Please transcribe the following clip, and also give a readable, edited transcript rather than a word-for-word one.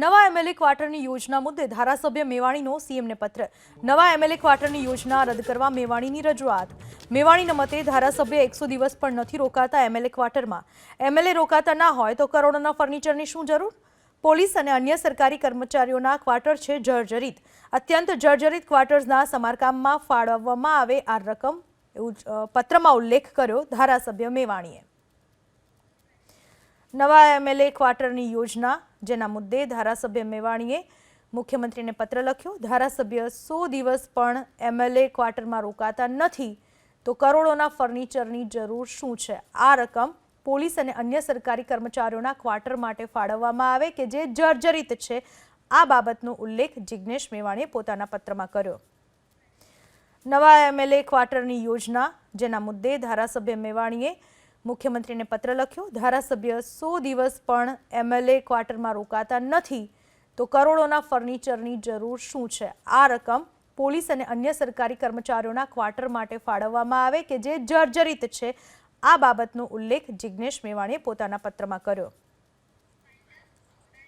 નવા એમએલએ ક્વાર્ટરની યોજના મુદ્દે ધારાસભ્ય મેવાણીનો સીએમને પત્ર। નવા એમએલએ ક્વાર્ટરની યોજના રદ કરવા મેવાણીની રજૂઆત। મેવાણીના મતે ધારાસભ્ય 100 દિવસ પણ નથી રોકાતા એમએલએ ક્વાર્ટરમાં। એમએલએ રોકાતા ના હોય તો કરોડોના ફર્નિચરની શું જરૂર? પોલીસ અને અન્ય સરકારી કર્મચારીઓના ક્વાર્ટર છે જર્જરિત। અત્યંત જર્જરિત ક્વાર્ટર્સના સમારકામમાં ફાળવવામાં આવે આ રકમ એવું પત્રમાં ઉલ્લેખ કર્યો ધારાસભ્ય મેવાણીએ। નવા એમએલએ ક્વાર્ટરની યોજના જેના મુદ્દે ધારાસભ્ય મેવાણીએ મુખ્યમંત્રીને પત્ર લખ્યો। ધારાસભ્ય 100 દિવસ પણ એમએલએ ક્વાર્ટરમાં રોકાતા નથી તો કરોડોના ફર્નિચરની જરૂર શું છે? આ રકમ પોલીસ અને અન્ય સરકારી કર્મચારીઓના ક્વાર્ટર માટે ફાળવવામાં આવે કે જે જર્જરિત છે। આ બાબતનો ઉલ્લેખ જિગ્નેશ મેવાણીએ પોતાના પત્રમાં કર્યો। નવા એમએલએ ક્વાર્ટરની યોજના જેના મુદ્દે ધારાસભ્ય મેવાણીએ મુખ્યમંત્રીને પત્ર લખ્યો। ધારાસભ્ય 100 દિવસ પણ એમએલએ ક્વાર્ટરમાં રોકાતા નથી તો કરોડોના ફર્નિચરની જરૂર શું છે? આ રકમ પોલીસ અને અન્ય સરકારી કર્મચારીઓના ક્વાર્ટર માટે ફાળવવામાં આવે કે જે જર્જરિત છે। આ બાબતનો ઉલ્લેખ જિગ્નેશ મેવાણીએ પોતાના પત્રમાં કર્યો।